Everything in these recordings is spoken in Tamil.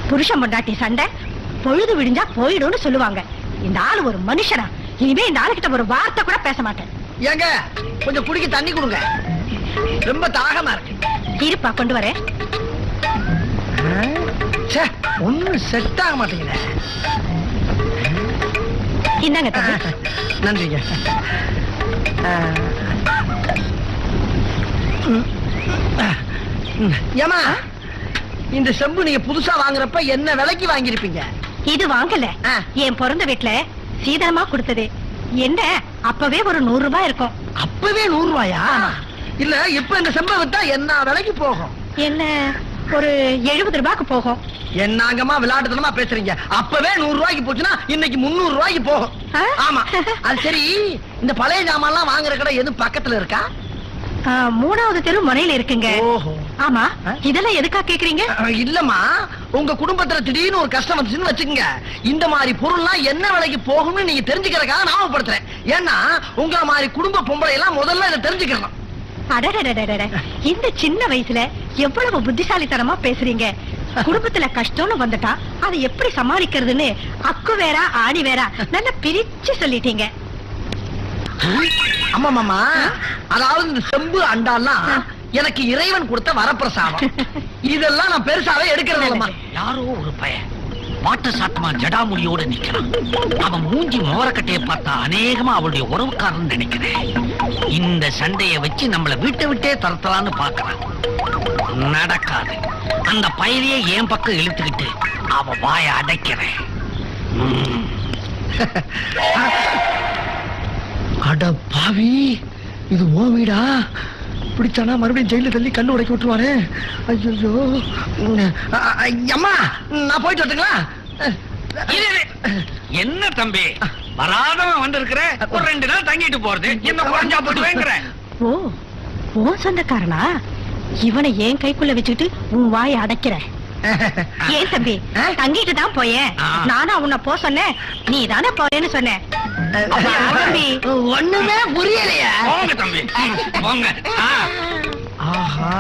புருஷன் பொண்டாட்டி சண்டை பொழுது விடிஞ்சா போயிடும்னு சொல்லுவாங்க. இந்த ஆளு ஒரு மனுஷனா? இனிமே இந்த ஆளுகிட்ட ஒரு வார்த்தை கூட பேச மாட்டேன். ஏங்க கொஞ்சம் குடிக்க தண்ணி கொடுங்க, ரொம்ப தாகமா இருக்கு. இருப்பா கொண்டு வரேன். ஒன்னும் செட் ஆக மாட்டேங்குது. இந்தாங்க தம்பி. நன்றிங்க. ஏமா இந்த செம்பு நீங்க புதுசா வாங்குறப்ப என்ன விலைக்கு வாங்கிருப்பீங்க? இது வாங்கல, என் பிறந்த வீட்டுல சீதனமா கொடுத்தது. என்ன அப்பவே ஒரு 100 ரூபாய் இருக்கும். அப்பவே 100 ரூபாயா? இல்ல இப்ப இந்த செம்பை வித்தா என்ன விலைக்கு போகும்? என்ன ஒரு 70 ரூபாய்க்கு போகும். என்னங்கம்மா விளையாட்டுத்தனமா பேசுறீங்க? அப்பவே 100 ரூபாய்க்கு போச்சுன்னா இன்னைக்கு 300 ரூபாய்க்கு போகும். ஆமா அது சரி. இந்த பழைய ஜாமான் எல்லாம் வாங்குற கடை எது பக்கத்துல இருக்கா? 3வது தெரு முனையில இருக்குங்க. ஆமா இதெல்லாம் எதுக்கா கேக்குறீங்க? இல்லம்மா உங்க குடும்பத்துல திடீர்னு ஒரு கஷ்டம் வந்துச்சுன்னு வச்சுக்கோங்க, இந்த மாதிரி பொருள்லாம் என்ன விலைக்கு போகும்னு நீங்க தெரிஞ்சுக்கிறதுக்காக ஞாபகப்படுத்துறேன். ஏன்னா உங்க மாதிரி குடும்ப பொம்பளை எல்லாம் முதல்ல இதை தெரிஞ்சுக்கலாம். இந்த சின்ன வயசுல எவ்வளவு புத்திசாலித்தனமா பேசுறீங்க. குடும்பத்துல கஷ்டம்னு வந்துட்டா அதை எப்படி சமாளிக்கிறதுன்னு அக்கு வேற ஆணி வேற நல்லா பிரிச்சு சொல்லிட்டீங்க. ஆமா மாமா, அதாவது இந்த செம்பு அண்டாலாம் எனக்கு இறைவன் கொடுத்த வரப்பிரசாதம். இதெல்லாம் நான் பெருசாவே எடுக்கிறது இல்லம்மா. யாரோ ஒரு பையன் வாட்ட சாட்டமா ஜடாமுடியோட நிக்கிறான். அவன் மூஞ்சி மோரக்கட்டையை பார்த்தா அநேகமா அவளுடைய உறவுக்காரன் நினைக்கிறேன். இந்த சண்டையை வச்சு நம்மள வீட்டை விட்டே தரத்தலான்னு பாக்குறான். நடக்காது. அந்த பையனையே என் பக்கம் இழுத்துக்கிட்டு அவ வாய அடைக்கிறேன். அட பாவி, இது ஓ வீடா? பிடிச்சானா மறுபடியும் ஜெயில தள்ளி கண்ணு உடைக்க விட்டுருவாரு. ஐயோ அம்மா, நான் போயிட்டு வரட்டுங்களா? என்ன தம்பி வராதவன் வந்திருக்கிற, ஒரு 2 நாள் தங்கிட்டு போறது என்ன குறைஞ்சா போட்டு வேங்குற? ஓ சொந்தக்காரனா? இவனை ஏன் கைக்குள்ள வச்சுக்கிட்டு உன் வாயை அடைக்கிறேன். ஏன் தம்பி தங்கிட்டு தான் போயேன். நானா உன்னை போ சொன்னேன், நீ தானே போறேன்னு சொன்னேன். ஒண்ணுமே புரியலையா? போங்க தம்பி போங்க. ஆஹா,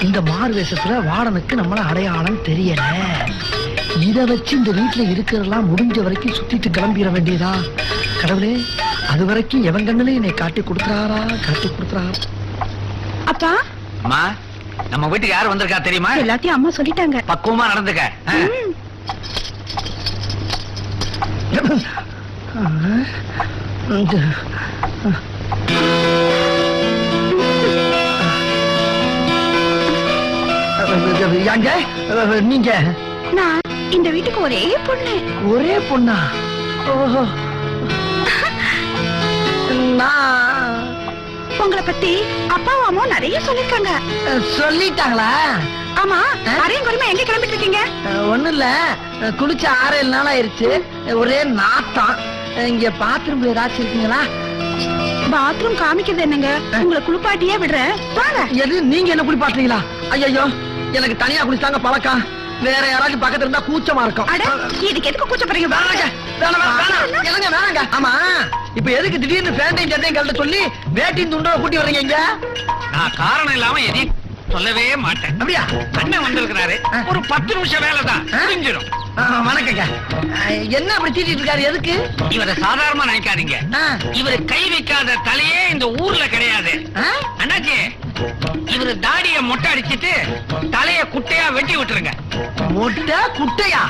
இந்த மாறு வேஷத்துல வாடனுக்கு நம்மள அடையாளம் தெரியல. இத வச்சு இந்த வீட்டுல இருக்கிறதெல்லாம் முடிஞ்ச வரைக்கும் சுத்திட்டு கிளம்பிட வேண்டியதா. கடவுளே, அது வரைக்கும் எவன் கண்ணுல என்னை காட்டி கொடுக்குறாரா, காட்டி கொடுக்குறாரா. அப்பா அம்மா, நம்ம வீட்டுக்கு யார் வந்திருக்கா தெரியுமா? எல்லாத்தையும் அம்மா சொல்லிட்டாங்க. பக்குவமா நடந்துக்க. நீங்க? நான் இந்த வீட்டுக்கு ஒரே பொண்ணு. ஒரே பொண்ணா? ஓஹோ. நான் உங்களை பத்தி அப்பாவும் அம்மா நிறைய சொல்லிருக்காங்க. சொல்லிட்டாங்களா? ஆமா, அரையும் குறைமா எங்க கிளம்பிட்டு இருக்கீங்க? ஒண்ணும் இல்ல, குளிச்ச 6-7 நாள் ஆயிருச்சு. ஒரே நாட்டம். இங்க பாத்ரூம்ல ஏதாச்சும் இருக்குங்களா? பாத்ரூம் காமிக்கிறது என்னங்க, உங்களை குளிப்பாட்டியே விடுறேன் வாங்க. எது, நீங்க என்ன குளிப்பாட்டுறீங்களா? ஐயோ, எனக்கு தனியா குளிச்சாங்க பழக்கம். வேற யாராச்சும் பக்கத்துல இருந்தா கூச்சமா இருக்கும். இதுக்கு எதுக்கு கூச்சப்படுறீங்க? வேணாங்க. ஆமா, இப்ப எதுக்கு திடீர்னு பேண்டையும் சட்டையும் கழட்ட சொல்லி வேட்டின் துண்டோ கூட்டி வர்றீங்க இங்க? நான் காரணம் இல்லாம எதையும் சொல்லவே மாட்டேன். அப்படியா? அண்ணன் வந்திருக்கிறாரு, ஒரு 10 நிமிஷம் வேலைதான் புரிஞ்சிடும். வணக்கங்க. என்ன அப்படி தீட்டிட்டு இருக்காரு? எதுக்கு? இவரை சாதாரணமா நினைக்காதீங்க. இவரு கை வைக்காத தலையே இந்த ஊர்ல கிடையாது. அண்ணாச்சி, இவரு தாடிய மொட்டை அடிச்சிட்டு தலைய குட்டையா வெட்டி விட்டுருங்க. மொட்டை குட்டையா?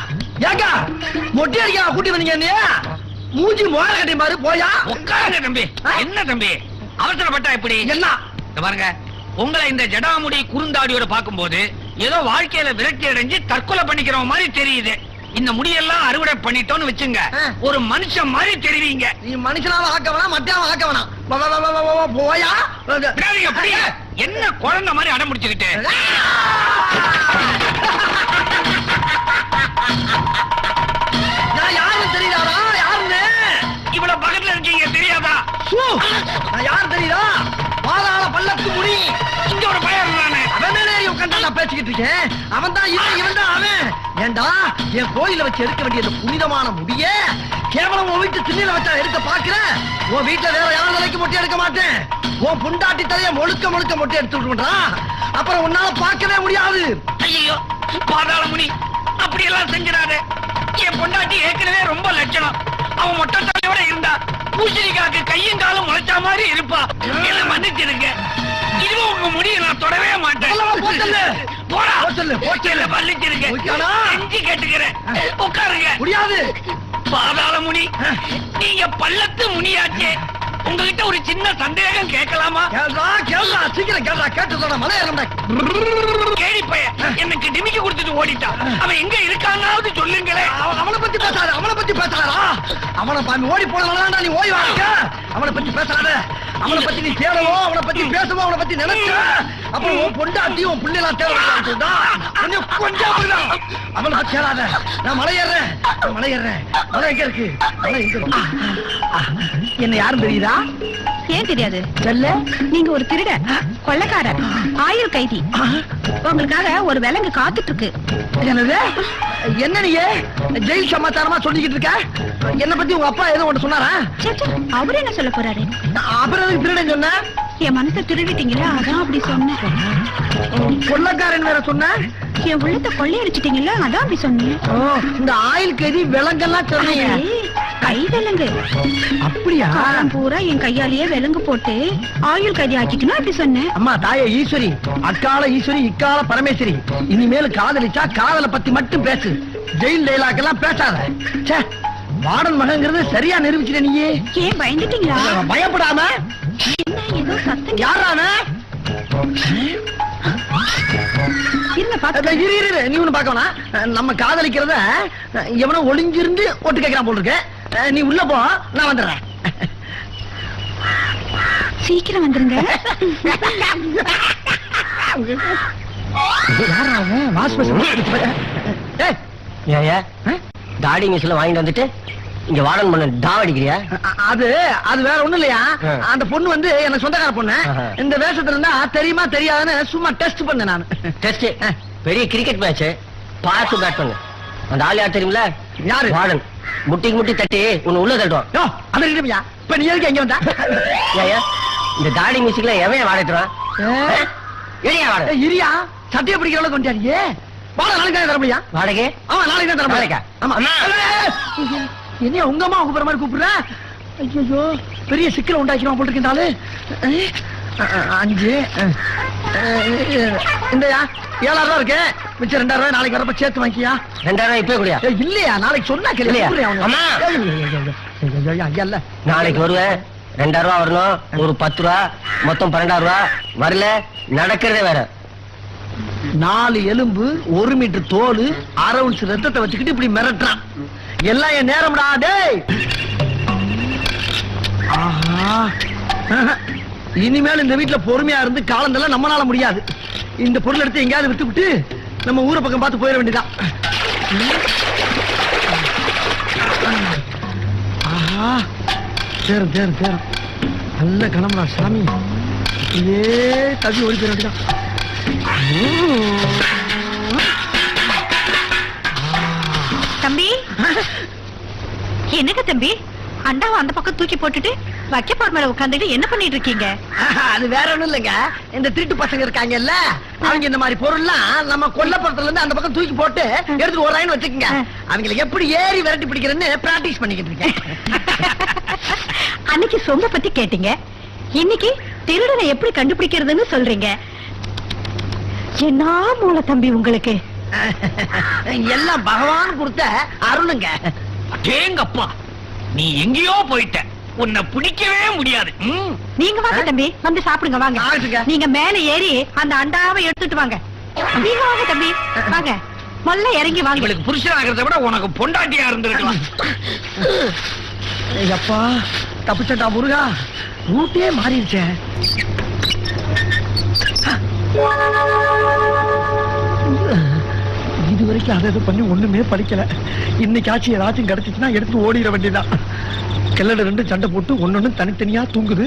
ஏங்க மொட்டை அடிக்க கூட்டி வந்தீங்க? மூஞ்சி மோர கட்டி பாரு. போயா உட்காருங்க தம்பி. என்ன தம்பி அவசரப்பட்டா இப்படி? என்ன பாருங்க, உங்களை இந்த ஜடாமுடி குறுந்தாடியோட பார்க்கும்போது ஏதோ வாழ்க்கையில விரக்தி அடைஞ்சு தற்கொலை பண்ணிக்கிற மாதிரி தெரியுது. இந்த முடியெல்லாம் அறுவடை பண்ணிட்டோன்னு வச்சுங்க, ஒரு மனுஷன் மாதிரி தெரிவிங்க. நீ மனுஷனால ஆக்க வேணாம், மத்தியானம் ஆக்க வேணாம். போயா? என்ன குழந்தை மாதிரி அடம் முடிச்சுக்கிட்டு? நான் யாரும் தெரியாதா? யாருன்னு இவ்வளவு பக்கத்துல இருக்கீங்க தெரியாதா? நான் யாரு தெரியுதா? பாதாள பல்லக்கு முடி. இங்க ஒரு பையன் இருந்தானே, அவன் மேலே உட்காந்து பேசிக்கிட்டு இருக்கேன். அவன் தான் இவன் தான் அவன். ஏண்டா என் கோயில வச்சு எடுக்க வேண்டிய புனிதமான முடிய கேவலம் உன் வீட்டு திண்ணில வச்சா எடுக்க பாக்குற. உன் வீட்டுல வேற யாரும் தலைக்கு மொட்டை எடுக்க மாட்டேன். உன் புண்டாட்டி தலைய முழுக்க மொட்டை எடுத்து விட்டுறா. அப்புறம் உன்னால பார்க்கவே முடியாது. ஐயோ பாதாள முனி, அப்படி எல்லாம் செஞ்சிடாத. என் பொண்டாட்டி ஏற்கனவே ரொம்ப லட்சணம். அவன் மொட்டை தலையோட இருந்தா பூசணிக்காக்கு கையும் காலம் முளைச்சா மாதிரி இருப்பா. என்ன மன்னிச்சிருங்க. இதுவும் உங்க முடிய நான் தொடவே மாட்டேன். போடா போச்சல்ல பள்ளிச்சிருங்க. செஞ்சு கேட்டுக்கிறேன். உட்காருங்க. முடியாது. பாதாள முனி, நீங்க பள்ளத்து முனியாச்சே, உங்ககிட்ட ஒரு சின்ன சந்தேகம் கேட்கலாமா? சீக்கிரம் கேள்றா. கேட்டு மலையாளம் கேடி பையன் எனக்கு டிமிக்கி கொடுத்துட்டு ஓடிட்டான். அவன் எங்க இருக்கானாவது சொல்லுங்களேன். அவனை பத்தி பேசாத. அவனை பத்தி பேசாதா? அவனை ஓடி போனவனா நீ ஓடி வாங்க. அவனை பத்தி பேசாத. அவனை பத்தி நீ தேடவோ, அவனை பத்தி பேசவோ, அவனை பத்தி நினைச்ச அப்புறம் உன் பொண்டாட்டி உன் பிள்ளைலாம் தேவையான கொஞ்சம் அவனை பத்தி தேடாத. நான் மலை ஏறேன். மலை எங்க இருக்கு? என்ன யாரும் தெரியுதா? ஏன் தெரியாது? நீங்க ஒரு திருட, கொள்ளைக்காரர், ஆயுள் கைதி. உங்களுக்காக ஒரு விலங்கு காத்துட்டு இருக்கு. என்னது? என்ன நீ ஜெயில் சமாச்சாரமா சொல்லிக்கிட்டு இருக்க? என்ன பத்தி உங்க அப்பா ஏதோ ஒன்று சொன்னாரா? அவரு என்ன சொல்ல போறாரு? அப்புறம் திருடன் சொன்ன? என் மனசை திருடிட்டீங்களா, அதான் அப்படி சொன்னேன். கொள்ளைக்காரன் வேற சொன்ன? என் உள்ளத்தை கொள்ளையடிச்சிட்டீங்களா, அதான் அப்படி சொன்னேன். இந்த ஆயுள் கைதி விலங்கெல்லாம் சொன்னீங்க. கை விலங்கு. அப்படியா? காலம் பூரா என் கையாலேயே விலங்கு போட்டு ஆயுள் கைதி ஆக்கிக்கணும் அப்படி சொன்னேன். அம்மா தாயே ஈஸ்வரி, அக்கால ஈஸ்வரி, இக்கால பரமேஸ்வரி, இனிமேல் காதலிச்சா காதலை பத்தி மட்டும் பேசு. ஜெயில் டைலாக்கெல்லாம் பேசாத. வார்டன் மகங்கிறது சரியா நிரூபிச்சிட்ட நீ. ஏன் பயந்துட்டீங்களா? பயப்படாம. என்ன ஏதோ சத்தம்? யாரான? நீ ஒண்ணு பாக்கணும். நம்ம காதலிக்கிறத எவனோ ஒளிஞ்சிருந்து ஒட்டு கேட்கிறான் போல் இருக்கு. நீ உள்ள போ, நான் வந்துடுறேன். சீக்கிரம் வந்துருங்க. தாடி மிஷின்ல வாங்கிட்டு வந்துட்டு இங்க வார்டன் பண்ண டாவடிக்கிறியா? அது வேற ஒண்ணும் இல்லையா. அந்த பொண்ணு வந்து எனக்கு சொந்தக்கார பொண்ணு. இந்த வேஷத்துல இருந்தா தெரியுமா தெரியாதுன்னு சும்மா டெஸ்ட் பண்ண. நான் டெஸ்ட் பெரிய கிரிக்கெட் மேட்ச் பார்த்து பேட் பண்ணு. அந்த ஆள் யார் தெரியுமில? யாரு? வார்டன். முட்டிக்கு முட்டி தட்டி உன்னை உள்ள தட்டுவான். இப்ப நீ எதுக்கு எங்க வந்தா? இந்த தாடி மியூசிக்ல எவன் வாடட்டுவான்? இரியா சட்டையை பிடிக்கிற அளவுக்கு கொண்டாடியே. வாடகை நாளைக்கு தான் தர முடியா? வாடகை? ஆமா நாளைக்கு தான் தர முடியா? ஆமா. என்ன உங்க அம்மா கூப்பிடுற மாதிரி கூப்பிடுற? ஐயோ பெரிய சிக்கலை உண்டாக்கிறோம் போட்டு இருக்கின்றாலு. 5 இந்தயா 7000 இருக்கு. மிச்சம் 2000 நாளைக்கு வரப்ப சேர்த்து வாங்கியா. 2000 இப்ப கூடியா? இல்லையா நாளைக்கு சொன்னா கேள்வி. நாளைக்கு வருவேன். 2000 வரணும். ஒரு 10 ரூபா மொத்தம் 12000 ரூபா. வரல நடக்கிறதே வேற. 4 எலும்பு 1 மீட்டர் தோல் 1/2 ounce ரத்தத்தை வச்சுக்கிட்டு இப்படி மிரட்டுறான். எல்லாம் என் நேரம்டா டேய். இனிமேல் இந்த வீட்டுல பொறுமையா இருந்து காலந்தெல்லாம் நம்மளால முடியாது. இந்த பொருள் எடுத்து எங்கேயாவது விட்டு விட்டு நம்ம ஊரை பக்கம் பார்த்து போயிட வேண்டியதான். சேரும் சேரும் சேரும். நல்ல கணம்டா சாமி. இதே தவி ஓடி போயிட வேண்டியதான். தம்பி, என்னங்க தம்பி அண்டாவை அந்த பக்கம் தூக்கி போட்டுட்டு வைக்கப்பாடு மேல உட்காந்துட்டு என்ன பண்ணிட்டு இருக்கீங்க? அது வேற ஒண்ணும் இல்லைங்க. இந்த திருட்டு பசங்க இருக்காங்கல்ல, அவங்க இந்த மாதிரி பொருள்லாம் நம்ம கொல்லப்புறத்துல இருந்து அந்த பக்கம் தூக்கி போட்டு எடுத்து ஓராயின்னு வச்சுக்கோங்க. அவங்களை எப்படி ஏறி விரட்டி பிடிக்கிறேன்னு பிராக்டிஸ் பண்ணிக்கிட்டு இருக்கேன். அன்னைக்கு சொம்ப பத்தி கேட்டீங்க, இன்னைக்கு திருடனை எப்படி கண்டுபிடிக்கிறதுன்னு சொல்றீங்க. என்ன மூளை தம்பி உங்களுக்கு? எல்லாம் பகவான் கொடுத்த அருளுங்க. அடேங்கப்பா, நீ எங்கேயோ போயிட்ட. உன்னை பிடிக்கவே முடியாது. நீங்க வாங்க தம்பி, வந்து சாப்பிடுங்க வாங்க. நீங்க மேல ஏறி அந்த அண்டாவை எடுத்துட்டு வாங்க. நீங்க வாங்க தம்பி, வாங்க. மொல்ல இறங்கி வாங்க. இவளுக்கு புருஷன் ஆகிறத விட உனக்கு பொண்டாட்டியா இருந்திருக்கலாம். அப்பா தப்பிச்சட்டா முருகா, ரூட்டே மாறிடுச்சே. இது வரைக்கும் அதை பண்ணி ஒண்ணுமே படிக்கல. இன்னைக்காச்சும் ஏதாச்சும் கிடைச்சிச்சுன்னா எடுத்து ஓடிட வேண்டியதான். கிளட 2 சண்டை போட்டு ஒன்னொன்னு தனித்தனியா தூங்குது.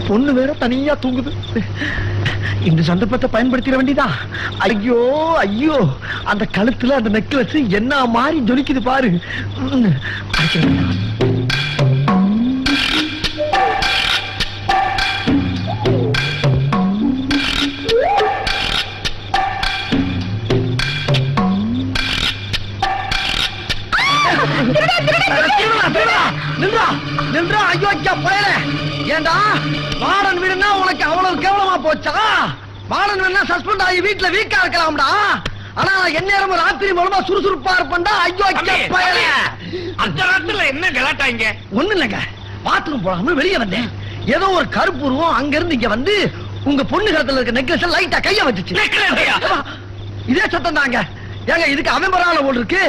பொண்ணு வேற தனியா தூங்குது. இந்த சந்தர்ப்பத்தை பயன்படுத்திட வேண்டியதா. ஐயோ ஐயோ, அந்த கழுத்துல அந்த நெக்லஸ் என்ன மாதிரி ஜொலிக்குது பாரு. அடிச்சிட வேண்டாம். ஏண்டா வாடன் வீடுனா உனக்கு அவ்வளவு கேவலமா போச்சா? வாடன் வீடுனா சஸ்பெண்ட் ஆகி வீட்டுல வீக்கா இருக்கலாம்டா. ஆனா எந்நேரமும் ராத்திரி மூலமா சுறுசுறுப்பா இருப்பா. ஐயோ பயல, அந்த நேரத்துல என்ன கலாட்டாங்க? ஒண்ணு இல்லைங்க, பாத்ரூம் போகாம வெளியே வந்தேன். ஏதோ ஒரு கருப்பு உருவம் அங்க இருந்து இங்க வந்து உங்க பொண்ணு கழுத்துல இருக்க நெக்லஸ் லைட்டா கைய வச்சுச்சு. இதே சத்தம் தாங்க. ஏங்க இதுக்கு அவம்பரான போல் இருக்கு.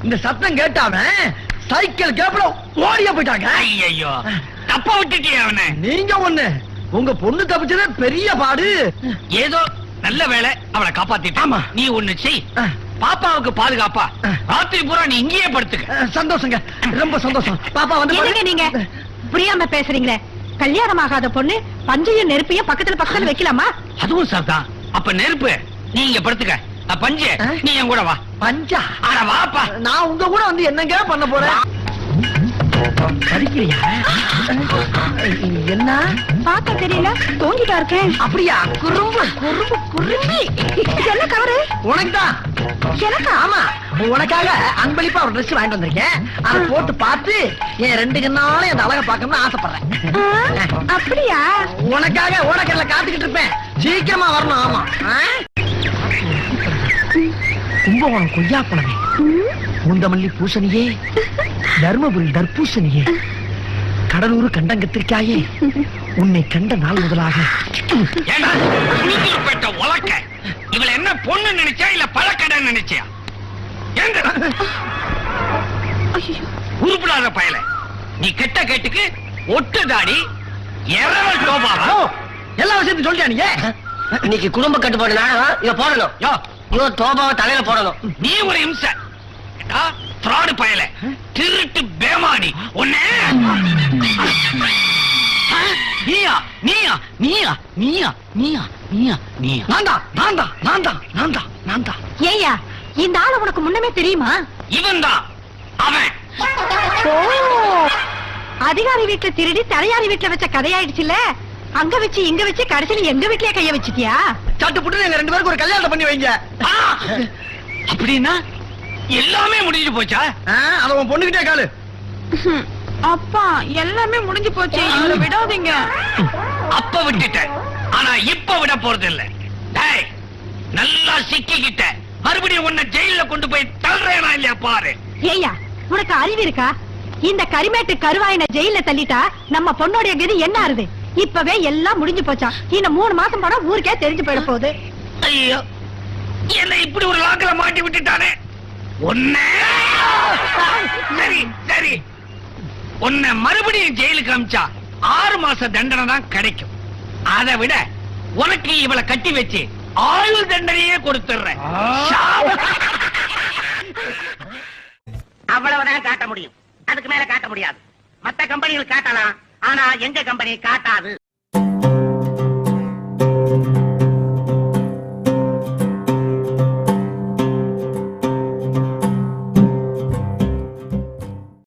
இந்த சத்தம் கேட்டாவன் சைக்கிள் கேப்ல ஓடியா போயிட்டாங்க. ஐயோ, தப்பா விட்டுட்டியே அவனை. நீங்க ஒண்ணு, உங்க பொண்ணு தப்பிச்சதே பெரிய பாடு. ஏதோ நல்ல வேலை அவளை காப்பாத்திட்டாமா. ஆமா. நீ ஒண்ணு செய், பாப்பாவுக்கு பாதுகாப்பா ராத்திரி பூரா நீ இங்கேயே படுத்துக்க. சந்தோஷங்க, ரொம்ப சந்தோஷம். பாப்பா வந்து என்னங்க நீங்க புரியாம பேசுறீங்களே? கல்யாணம் ஆகாத பொண்ணு பஞ்சையும் நெருப்பையும் பக்கத்துல பக்கத்துல வைக்கலாமா? அதுவும் சார்தான். அப்ப நெருப்பு நீ இங்க படுத்துக்க, பஞ்சு நீ என் கூட வா. பஞ்சா? அட வாப்பா. நான் உங்க கூட வந்து என்னங்க பண்ண போறேன்? படிக்கிறியா? என்ன பார்க்க தெரியல, தூங்கிட்டா இருக்கேன். அப்படியா? குறும்பு குறும்பு குறும்பி. என்ன கவரு? உனக்குதான். எனக்கு? ஆமா, உனக்காக அன்பளிப்பா ஒரு ட்ரெஸ் வாங்கிட்டு வந்திருக்கேன். அதை போட்டு பார்த்து என் ரெண்டு கண்ணாலும் அந்த அழகை பார்க்கணும்னு ஆசைப்படுறேன். அப்படியா? உனக்காக ஓடக்கல்ல காத்துக்கிட்டு இருப்பேன். சீக்கிரமா வரணும். ஆமா. கும்பகோணம் கொய்யா பழமே, முந்தமல்லி பூசணியே, தர்மபுரி தர்பூசணியே, கடலூர் கண்டங்கத்திற்காயே, உன்னை கண்ட நாள் முதலாக. உலக்க இவள என்ன பொண்ணு நினைச்சா இல்ல பழக்கடை நினைச்சியா? உருப்படாத பயல, நீ கெட்ட கேட்டுக்கு ஒட்டு தாடி எரவல் டோபாவா? எல்லா விஷயத்தையும் சொல்லியா நீங்க? இன்னைக்கு குடும்ப கட்டுப்பாடு நாடகம் இத போடணும். யோ தோபாவை தலையில போடணும். நீ ஒரு இம்சை ஃப்ராடு பயல, திருட்டு பேமானி ஒண்ணே. நீயா நீயா நீயா நீயா நீயா நீயா நீயா? நான்தான். ஏய்யா, இந்த ஆளு உனக்கு முன்னமே தெரியுமா? இவன் தான் அவன். ஓ, அதிகாரி வீட்டுல திருடி தலையாரி வீட்டுல வச்ச கதையாயிடுச்சுல. அங்க வச்சு இங்க வச்சு கடைசியில எங்க வீட்லயே கைய வச்சிட்டியா? சட்டு புட்டு எங்க ரெண்டு பேருக்கு ஒரு கல்யாணம் பண்ணி வைங்க. அப்படின்னா எல்லாமே முடிஞ்சு போச்சா? அத உன் பொண்ணுகிட்டே காலு. அப்பா, எல்லாமே முடிஞ்சு போச்சு, இவரை விடாதீங்க. அப்ப விட்டுட்டேன், ஆனா இப்ப விட போறது இல்ல. டேய், நல்லா சிக்கிக்கிட்ட. மறுபடியும் உன்னை ஜெயில கொண்டு போய் தள்ளுறேனா இல்லையா பாரு. ஏய்யா, உனக்கு அறிவு இருக்கா? இந்த கரிமேட்டு கருவாயின ஜெயில தள்ளிட்டா நம்ம பொண்ணோடைய கதி என்ன ஆறுது? இப்பவே எல்லாம் முடிஞ்சு போச்சா? இன்னும் 3 மாசம் போனா ஊருக்கே தெரிஞ்சு போயிட போகுது. ஐயோ, என்ன இப்படி ஒரு லாக்கல மாட்டி விட்டுட்டானே. உன்னை சரி சரி, உன்னை மறுபடியும் ஜெயிலுக்கு அமிச்சா 6 மாச தண்டனை தான் கிடைக்கும். அதை விட உனக்கு இவளை கட்டி வச்சு ஆயுள் தண்டனையே கொடுத்துடுறேன். அவ்வளவுதான் காட்ட முடியும், அதுக்கு மேல காட்ட முடியாது. மத்த கம்பெனிகள் காட்டலாம், ஆனா எங்க கம்பெனி காட்டாது.